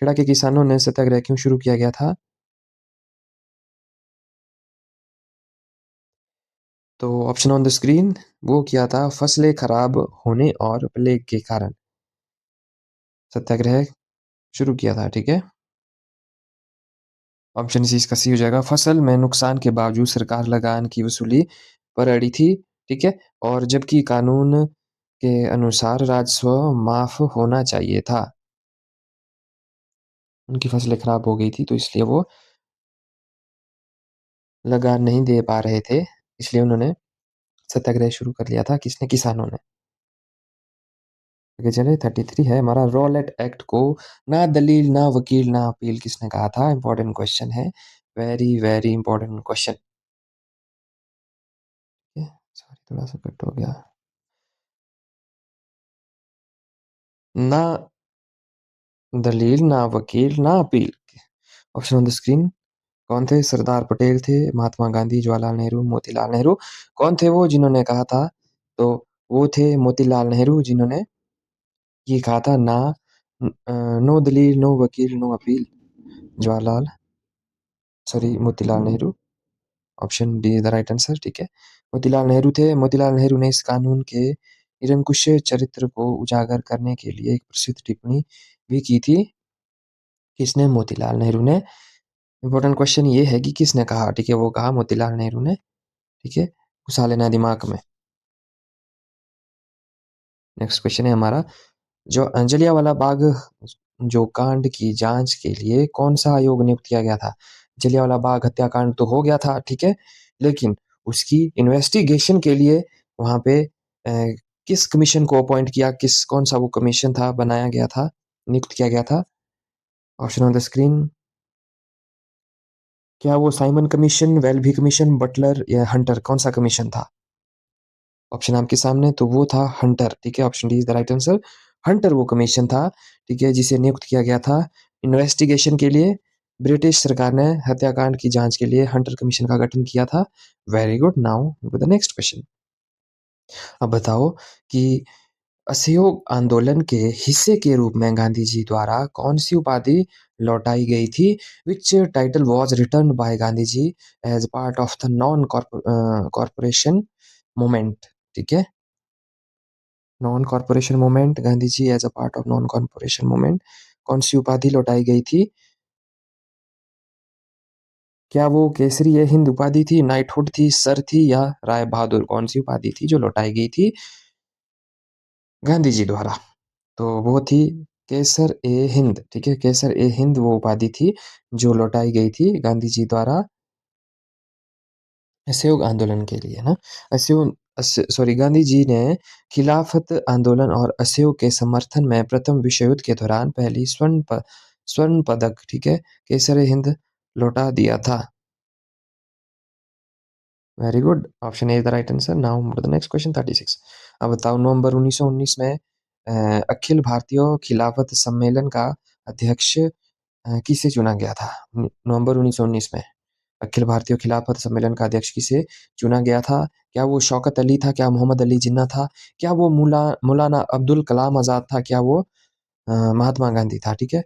खेड़ा के किसानों ने सत्याग्रह क्यों शुरू किया गया था? तो ऑप्शन ऑन द स्क्रीन, वो किया था फसलें खराब होने और प्लेग के कारण सत्याग्रह शुरू किया था। ठीक है, ऑप्शन सी इसका सी हो जाएगा। फसल में नुकसान के बावजूद सरकार लगान की वसूली पर अड़ी थी। ठीक है, और जबकि कानून के अनुसार राजस्व माफ होना चाहिए था, उनकी फसलें खराब हो गई थी तो इसलिए वो लगान नहीं दे पा रहे थे, इसलिए उन्होंने सत्याग्रह शुरू कर लिया था। किसने? किसानों ने। आगे चले, 33 है हमारा। रॉलेट एक्ट को ना दलील ना वकील ना अपील किसने कहा था? इंपॉर्टेंट क्वेश्चन है, very very important question. Sorry, थोड़ा सा कट हो गया। ना दलील ना वकील ना appeal, option on the screen. कौन थे? सरदार पटेल थे, महात्मा गांधी, जवाहरलाल नेहरू, मोतीलाल नेहरू। कौन थे वो जिन्होंने कहा था? तो वो थे मोतीलाल नेहरू, जिन्होंने ये कहा था ना नो दलील नो वकील no appeal. Jawaharlal, sorry, Motilal Nehru. Option D is the right answer. ठीक है, मोतीलाल नेहरू थे। मोतीलाल नेहरू ने इस कानून के निरंकुश चरित्र को उजागर करने के लिए एक प्रसिद्ध टिप्पणी भी की थी। किसने? मोतीलाल नेहरू ने। इंपॉर्टेंट क्वेश्चन ये है कि किसने कहा? ठीक है, वो कहा मोतीलाल नेहरू ने। ठीक है, घुसा लेना दिमाग में। नेक्स्ट क्वेश्चन है हमारा, जो जलियांवाला बाग जो कांड की जांच के लिए कौन सा आयोग नियुक्त किया गया था? जलियांवाला बाग हत्याकांड तो हो गया था, ठीक है, लेकिन उसकी इन्वेस्टिगेशन के लिए वहां पे किस कमीशन को अपॉइंट किया? कौन सा वो कमीशन था, बनाया गया था, नियुक्त किया गया था? Option on the screen. क्या वो Simon commission, Welby commission, Butler या हंटर? कौन सा कमीशन था? ऑप्शन आपके सामने, तो वो था हंटर। ठीक है, option D is the right answer. Hunter वो कमीशन था, ठीक है, जिसे नियुक्त किया गया था इन्वेस्टिगेशन के लिए। ब्रिटिश सरकार ने हत्याकांड की जांच के लिए हंटर कमीशन का गठन किया था। Very good, now the next question. अब बताओ कि असहयोग आंदोलन के हिस्से के रूप में गांधी जी द्वारा कौन सी उपाधि लौटाई गई थी? Which title was return by Gandhi ji as part of the non corporation movement? ठीक है, non corporation movement, Gandhi ji as a part of non corporation movement कौन सी उपाधि लौटाई गई थी? क्या वो केसरी ए हिंद उपाधि थी, नाइटहुड थी, सर थी या राय बहादुर? कौन सी उपाधि थी जो लौटाई गई थी गांधी जी द्वारा? तो वो थी केसर ए हिंद, ठीक है, केसर ए हिंद वो उपाधि थी जो लौटाई गई थी गांधी जी द्वारा असहयोग आंदोलन के लिए ना। असहयोग सॉरी, गांधी जी ने खिलाफत आंदोलन और असहयोग के समर्थन में प्रथम विश्व युद्ध के दौरान पहली स्वर्ण पदक, ठीक है, केसर ए हिंद लौटा दिया था। Very good, option A is the right answer. Now move to the next question 36। अब बताओ, नवंबर 1919 में अखिल भारतीय खिलाफत सम्मेलन का अध्यक्ष किसे चुना गया था? नवंबर 1919 में अखिल भारतीय खिलाफत सम्मेलन का अध्यक्ष किसे चुना गया था? क्या वो शौकत अली था? क्या मोहम्मद अली जिन्ना था? क्या वो मौलाना अब्दुल कलाम आजाद था? क्या वो महात्मा गांधी था? ठीक है,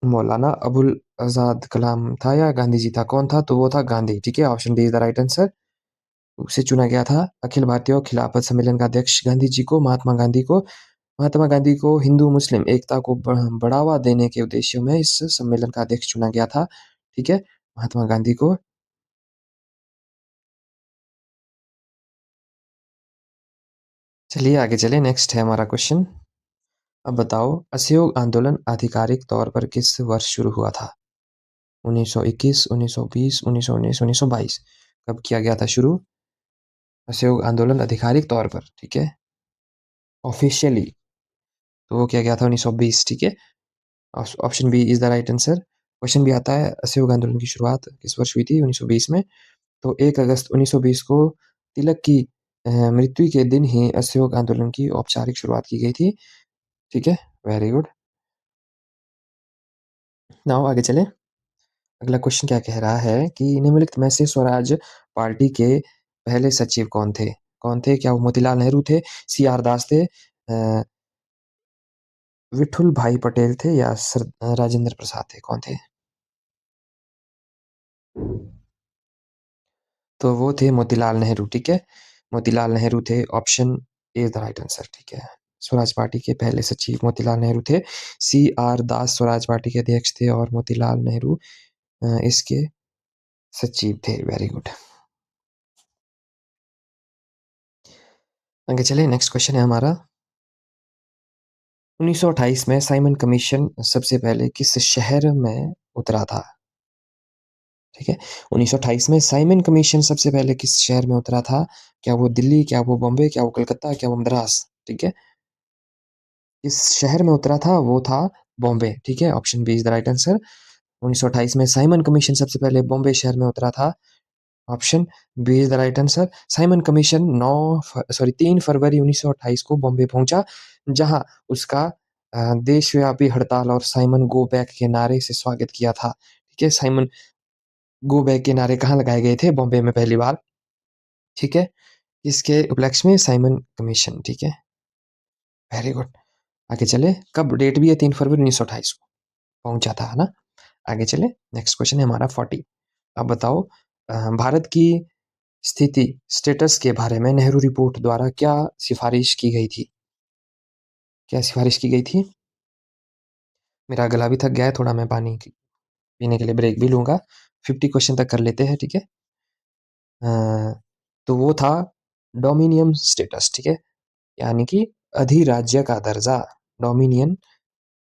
मौलाना अबुल आजाद कलाम था या गांधी जी था? कौन था? तो वो था गांधी, ठीक है, option D is the right answer. उसे चुना गया था अखिल भारतीय खिलाफत सम्मेलन का अध्यक्ष गांधी जी को। महात्मा गांधी को हिंदू मुस्लिम एकता को बढ़ावा देने के उद्देश्य में इस सम्मेलन का अध्यक्ष चुना गया था, ठीक है, महात्मा गांधी को। चलिए आगे चले, नेक्स्ट है हमारा क्वेश्चन। अब बताओ, असहयोग आंदोलन आधिकारिक तौर पर किस वर्ष शुरू हुआ था? 1921, 1920, 1919, 1922? कब किया गया था शुरू असहयोग आंदोलन आधिकारिक तौर पर, ठीक है, ऑफिशियली? तो वो किया गया था 1920, ठीक है, option B is the right answer. Question भी आता है, असहयोग आंदोलन की शुरुआत किस वर्ष हुई थी? 1920 में। तो 1 अगस्त 1920 को तिलक की मृत्यु के दिन ही असहयोग आंदोलन की औपचारिक शुरुआत की गई थी, ठीक है, वेरी गुड। नाउ आगे चले। अगला क्वेश्चन क्या कह रहा है कि निम्नलिखित में से स्वराज पार्टी के पहले सचिव कौन थे? कौन थे? क्या वो मोतीलाल नेहरू थे, सी आर दास थे, विठुल भाई पटेल थे या राजेंद्र प्रसाद थे? कौन थे? तो वो थे मोतीलाल नेहरू, ठीक है, मोतीलाल नेहरू थे, option A is the right answer, ठीक है। स्वराज पार्टी के पहले सचिव मोतीलाल नेहरू थे। सी आर दास स्वराज पार्टी के अध्यक्ष थे और मोतीलाल नेहरू इसके सचिव थे, वेरी गुड। आगे चले, नेक्स्ट क्वेश्चन है हमारा। 1928 में साइमन कमीशन सबसे पहले किस शहर में उतरा था? ठीक है, 1928 में साइमन कमीशन सबसे पहले किस शहर में उतरा था? क्या वो दिल्ली, क्या वो बॉम्बे, क्या वो कलकत्ता, क्या वो मद्रास? ठीक है, इस शहर में उतरा था वो था बॉम्बे, ठीक है, option B is the right answer. 1928 में साइमन कमीशन सबसे पहले बॉम्बे शहर में उतरा था, option B is the right answer. Simon Commission 3 फरवरी 1928 को बॉम्बे पहुंचा, जहां उसका देशव्यापी हड़ताल और साइमन गो बैक के नारे से स्वागत किया था, ठीक है। साइमन गो बैक के नारे कहाँ लगाए गए थे? बॉम्बे में पहली बार, ठीक है, इसके उपलक्ष्य में साइमन कमीशन, ठीक है, वेरी गुड। आगे चले, कब डेट भी है? 3 फरवरी 1928 को पहुंचा था, है ना। आगे चले, नेक्स्ट क्वेश्चन है हमारा 40। अब बताओ, भारत की स्थिति स्टेटस के बारे में नेहरू रिपोर्ट द्वारा क्या सिफारिश की गई थी? क्या सिफारिश की गई थी? मेरा गला भी थक गया है थोड़ा, मैं पानी पीने के लिए ब्रेक भी लूंगा। 50 क्वेश्चन तक कर लेते हैं, ठीक है। तो वो था डोमिनियन स्टेटस, ठीक है, यानी कि अधिराज्य का दर्जा, डोमिनियन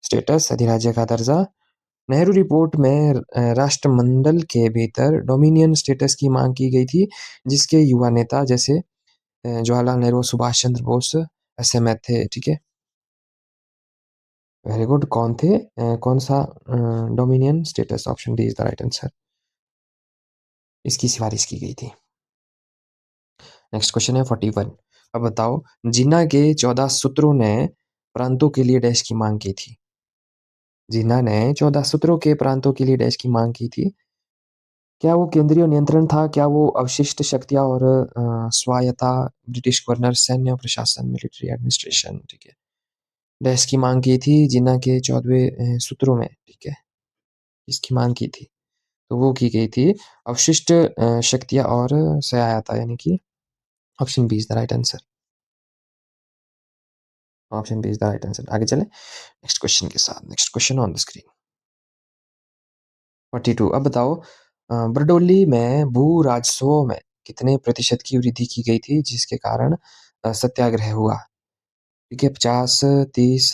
स्टेटस, अधिराज्य का दर्जा। नेहरू रिपोर्ट में राष्ट्रमंडल के भीतर डोमिनियन स्टेटस की मांग की गई थी, जिसके युवा नेता जैसे जवाहरलाल नेहरू, सुभाष चंद्र बोस असहमत थे, ठीक है, वेरी गुड। कौन थे? कौन सा dominion status? Option D is the right answer, इसकी सिफारिश की गई थी। नेक्स्ट क्वेश्चन है 41। अब बताओ, जिन्ना के 14 सूत्रों ने प्रांतों के लिए डैश की मांग की थी? जिन्ना ने 14 सूत्रों के प्रांतों के लिए डैश की मांग की थी? क्या वो केंद्रीय नियंत्रण था? क्या वो अवशिष्ट शक्तियां और स्वायत्ता, ब्रिटिश गवर्नर, सैन्य प्रशासन, मिलिट्री एडमिनिस्ट्रेशन, ठीक है, डैश की मांग की थी जिन्ना के 14वें सूत्रों में, ठीक है, इसकी मांग की थी? तो वो की गई थी अवशिष्ट शक्तियां और स्वायत्ता, यानी कि option B is the right answer. Option B is the right answer. आगे चले नेक्स्ट क्वेश्चन के साथ। Next question on the screen 42। अब बताओ बरडोली में भू राजस्व में कितने प्रतिशत की वृद्धि की गई थी जिसके कारण सत्याग्रह हुआ? ठीक है, 50, 30,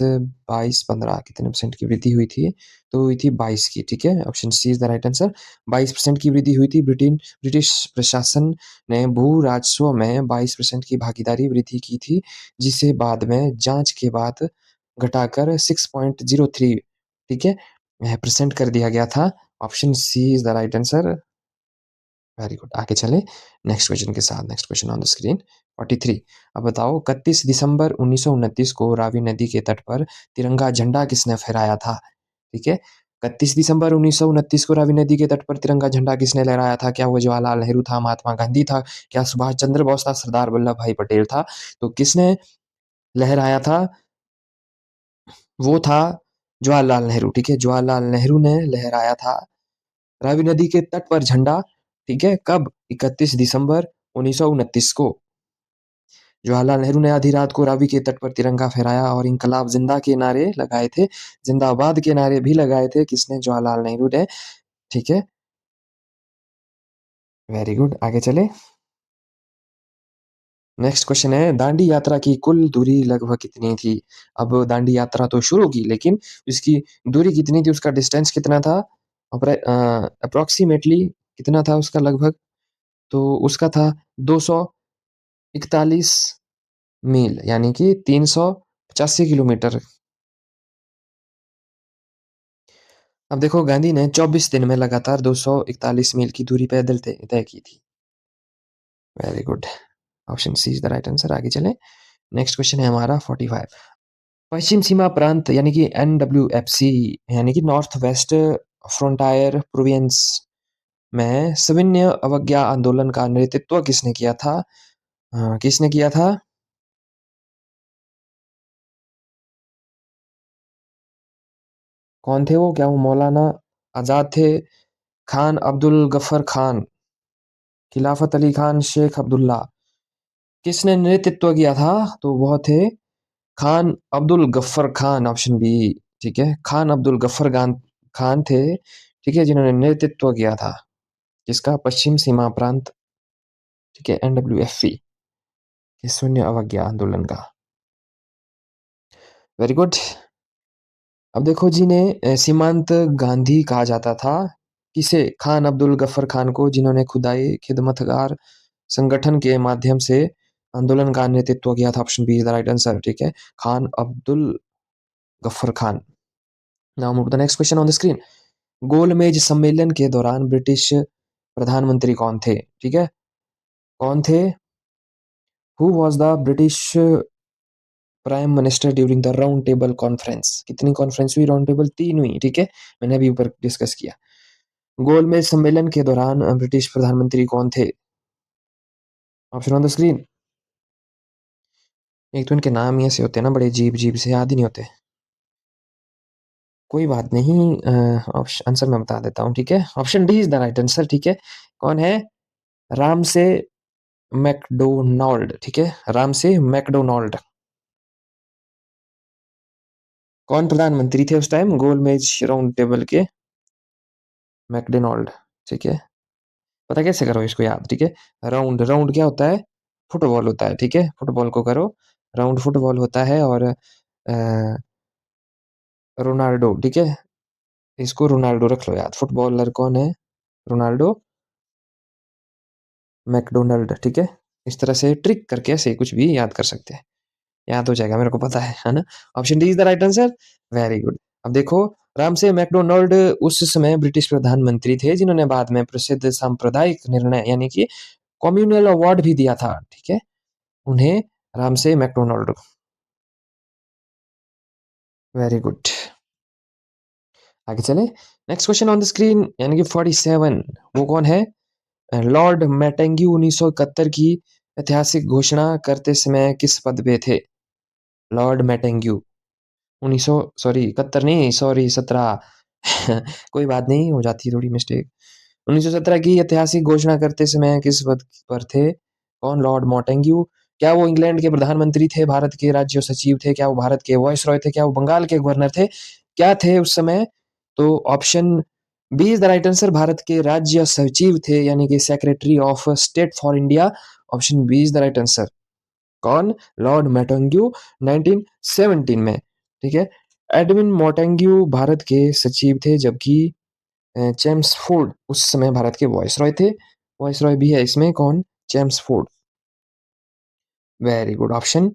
22, 15 कितने परसेंट की वृद्धि हुई थी? तो हुई थी 22 की। ठीक है, option C is the right answer. 22% की वृद्धि हुई थी। ब्रिटिश प्रशासन ने भू राजस्व में 22% की भागीदारी वृद्धि की थी, जिसे बाद में जांच के बाद घटाकर 6.03, ठीक है, परसेंट कर दिया गया था। Option C is the right answer. Very good. आगे चले नेक्स्ट क्वेश्चन के साथ। Next question on the screen 43। अब बताओ 31 दिसंबर 1929 को रावी नदी के तट पर तिरंगा झंडा किसने फहराया था? ठीक है, 31 दिसंबर 1929 को रावी नदी के तट पर तिरंगा झंडा किसने लहराया था? क्या वो जवाहरलाल नेहरू था, महात्मा गांधी था, क्या सुभाष चंद्र बोस था, सरदार वल्लभ भाई पटेल था? तो किसने लहराया था? वो था जवाहरलाल नेहरू। ठीक है, जवाहरलाल नेहरू ने लहराया था रावी नदी के तट पर झंडा। ठीक है, कब? 31 दिसंबर 1929 को जवाहरलाल नेहरू ने आधी रात को रावी के तट पर तिरंगा फहराया और इंकलाब जिंदा के नारे लगाए थे, जिंदाबाद के नारे भी लगाए थे। किसने? जवाहरलाल नेहरू ने। ठीक है, वेरी गुड। आगे चले नेक्स्ट क्वेश्चन है दांडी यात्रा की कुल दूरी लगभग कितनी थी? अब दांडी यात्रा तो शुरू की, लेकिन इसकी दूरी कितनी थी, उसका डिस्टेंस कितना था, अप्रोक्सीमेटली कितना था उसका लगभग? तो उसका था 241 मील, यानी कि 385 किलोमीटर। अब देखो गांधी ने 24 दिन में लगातार 241 मील की दूरी पैदल तय की थी। Very good. Option C is the right answer. आगे चलें नेक्स्ट क्वेश्चन है हमारा 45। पश्चिम सीमा प्रांत यानी कि NWFC यानी कि नॉर्थ वेस्ट फ्रंटायर प्रोविंस में सविनय अवज्ञा आंदोलन का नेतृत्व किसने किया था? किसने किया था? कौन थे वो? क्या वो मौलाना आजाद थे, खान अब्दुल गफर खान, खिलाफत अली खान, शेख अब्दुल्ला? किसने नेतृत्व किया था? तो वह थे खान अब्दुल गफ्फर खान। Option B. ठीक है, खान अब्दुल गफ्फर खान थे, ठीक है, जिन्होंने नेतृत्व किया था किसका? पश्चिम सीमा प्रांत, ठीक है, NWFC के शून्य अवज्ञा आंदोलन का। Very good. अब देखो जिन्हें सीमांत गांधी कहा जाता था, किसे? खान अब्दुल गफ्फर खान को, जिन्होंने खुदाई खिदमतगार संगठन के माध्यम से आंदोलन का नेतृत्व किया था। Option B is the right answer. ठीक है, Khan Abdul Ghaffar Khan. Now move to the next question on the screen. गोलमेज सम्मेलन के दौरान ब्रिटिश प्रधानमंत्री कौन थे? ठीक है, कौन थे? Who was the British prime minister during the round table conference? कितनी कॉन्फ्रेंस हुई? राउंड टेबल 3 हुई। ठीक है, मैंने अभी ऊपर डिस्कस किया। गोलमेज सम्मेलन के दौरान ब्रिटिश प्रधानमंत्री कौन थे? Option on the screen. एक तो इनके नाम ही ऐसे होते हैं ना, बड़े अजीब अजीब से, याद ही नहीं होते। कोई बात नहीं, ऑप्शन आंसर मैं बता देता हूँ। ठीक है, option D is the right answer. ठीक है, कौन है? राम से मैकडोनाल्ड। ठीक है, राम से मैकडोनाल्ड। कौन प्रधानमंत्री थे उस टाइम गोलमेज राउंड टेबल के? मैकडोनाल्ड। ठीक है, पता कैसे करो इसको याद? ठीक है, राउंड राउंड क्या होता है? फुटबॉल होता है। ठीक है, फुटबॉल को करो राउंड, फुटबॉल होता है। और रोनाल्डो, ठीक है, इसको रोनाल्डो रख लो याद। फुटबॉलर कौन है? Ronaldo McDonald. ठीक है, इस तरह से ट्रिक करके ऐसे कुछ भी याद कर सकते हैं, याद हो जाएगा, मेरे को पता है ना। Option D is the right answer. Very good. अब देखो राम से मैकडोनाल्ड उस समय ब्रिटिश प्रधानमंत्री थे, जिन्होंने बाद में प्रसिद्ध सांप्रदायिक निर्णय यानी कि कम्युनल अवार्ड भी दिया था। ठीक है, उन्हें राम से मैकडोनाल्ड। Very good. आगे चले next question on the screen यानी कि 47। वो कौन है? लॉर्ड मैटेंग्यू 1971 की ऐतिहासिक घोषणा करते समय किस पद पे थे? लॉर्ड मैटेंग्यू 1900, सॉरी 71 नहीं, सॉरी 17 कोई बात नहीं, हो जाती है थोड़ी मिस्टेक। 1917 की ऐतिहासिक घोषणा करते समय किस पद पर थे? कौन? Lord Montagu. क्या वो इंग्लैंड के प्रधानमंत्री थे? भारत के राज्य सचिव थे? क्या वो भारत के वॉइसरॉय थे? क्या वो बंगाल के गवर्नर थे? क्या थे उस समय? तो option B is the right answer, Bharat के राज्य सचिव थे, यानी कि secretary of state for India. Option B is the right answer. कौन? लॉर्ड मॉन्टेग्यू, 1917 में। ठीक है, एडविन मॉन्टेग्यू भारत के सचिव थे, जबकि चेम्सफोर्ड उस समय भारत के वॉइसरॉय थे। वॉइसरॉय भी है इसमें, कौन? Chelmsford. Very good, option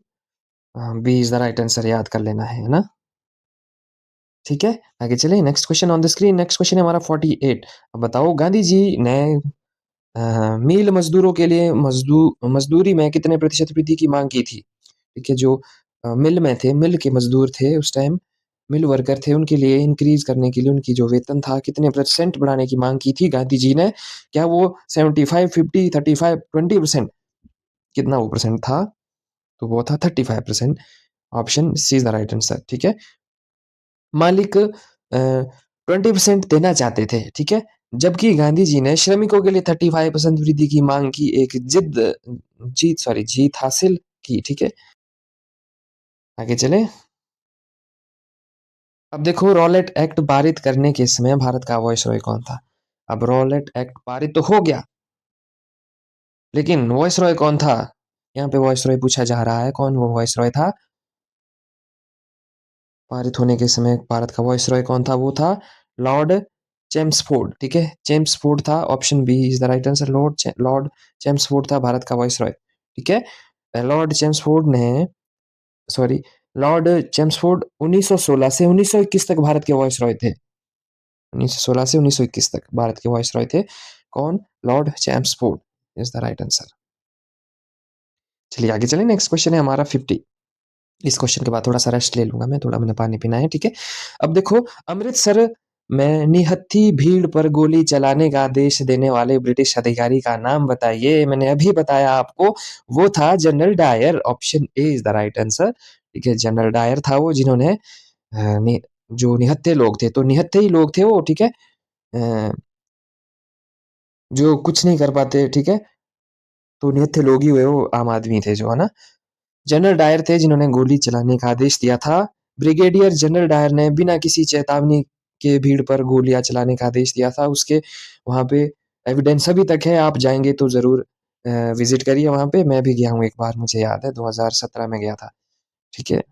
B is the right answer, याद कर लेना है ना। ठीक है, आगे चले। Next question on the screen. Next question है हमारा 48। अब बताओ, गांधी जी ने मील मजदूरों के लिए मजदूरी में कितने प्रतिशत वृद्धि की मांग की थी? ठीक है, जो मिल में थे, मिल के मजदूर थे उस टाइम, मिल वर्कर थे, उनके लिए इंक्रीज करने के लिए उनकी जो वेतन था, कितने परसेंट बढ़ाने की मांग की थी गांधी जी ने? क्या वो 75, 50, 35, 20%? कितना वो परसेंट था? तो वो था 35%। Option C is the right answer. ठीक है, मालिक 20% देना चाहते थे, ठीक है, जबकि गांधी जी ने श्रमिकों के लिए 35% वृद्धि की मांग की, एक जीत हासिल की। ठीक है, आगे चले। अब देखो, रॉलेट एक्ट पारित करने के समय भारत का वॉइसरॉय कौन था? अब रॉलेट एक्ट पारित तो हो गया, लेकिन वॉइसरॉय कौन था? यहाँ पे वॉइसरॉय पूछा जा रहा है, कौन वो वॉइसरॉय था? पारित होने के समय भारत का वॉइसरॉय कौन था? वो था लॉर्ड चेम्सफोर्ड। ठीक है, चेम्सफोर्ड था। Option B is the right answer, Lord Chelmsford था भारत का वॉइसरॉय। ठीक है, लॉर्ड चेम्सफोर्ड ने, सॉरी, लॉर्ड चेम्सफोर्ड 1916 से 1921 तक भारत के वॉइसरॉय थे। 1916 से 1921 तक भारत के वॉइसरॉय थे। कौन? Lord Chelmsford is the right answer. चलिए आगे चलें। नेक्स्ट क्वेश्चन है हमारा 50। इस क्वेश्चन के बाद थोड़ा सा रेस्ट ले लूंगा मैं, थोड़ा मैंने पानी पीना है। ठीक है, अब देखो, अमृतसर में निहत्थी भीड़ पर गोली चलाने का आदेश देने वाले ब्रिटिश अधिकारी का नाम बताइए। मैंने अभी बताया आपको, वो था General Dyer. Option A is the right answer. ठीक है, जनरल डायर था वो, जिन्होंने जो निहत्थे लोग थे, तो निहत्थे ही लोग थे वो। ठीक है, जो कुछ नहीं कर पाते, ठीक है, तो निहत्थे लोग ही हुए, वो आम आदमी थे जो, है ना। जनरल डायर थे जिन्होंने गोली चलाने का आदेश दिया था। ब्रिगेडियर जनरल डायर ने बिना किसी चेतावनी के भीड़ पर गोलियां चलाने का आदेश दिया था। उसके वहां पे एविडेंस अभी तक है, आप जाएंगे तो जरूर विजिट करिए वहां पे। मैं भी गया हूँ एक बार, मुझे याद है 2017 में गया था। ठीक है,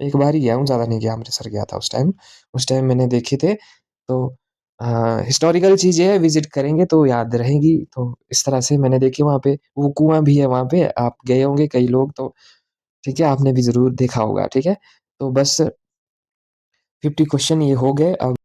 एक बार ही गया हूँ, ज्यादा नहीं गया, अमृतसर गया था उस टाइम मैंने देखे थे। तो हिस्टोरिकल चीजें है, विजिट करेंगे तो याद रहेगी। तो इस तरह से मैंने देखे वहां पे, वो कुआं भी है वहां पे, आप गए होंगे कई लोग तो। ठीक है, आपने भी ज़रूर देखा होगा। ठीक है, तो बस 50 क्वेश्चन ये हो गए। अब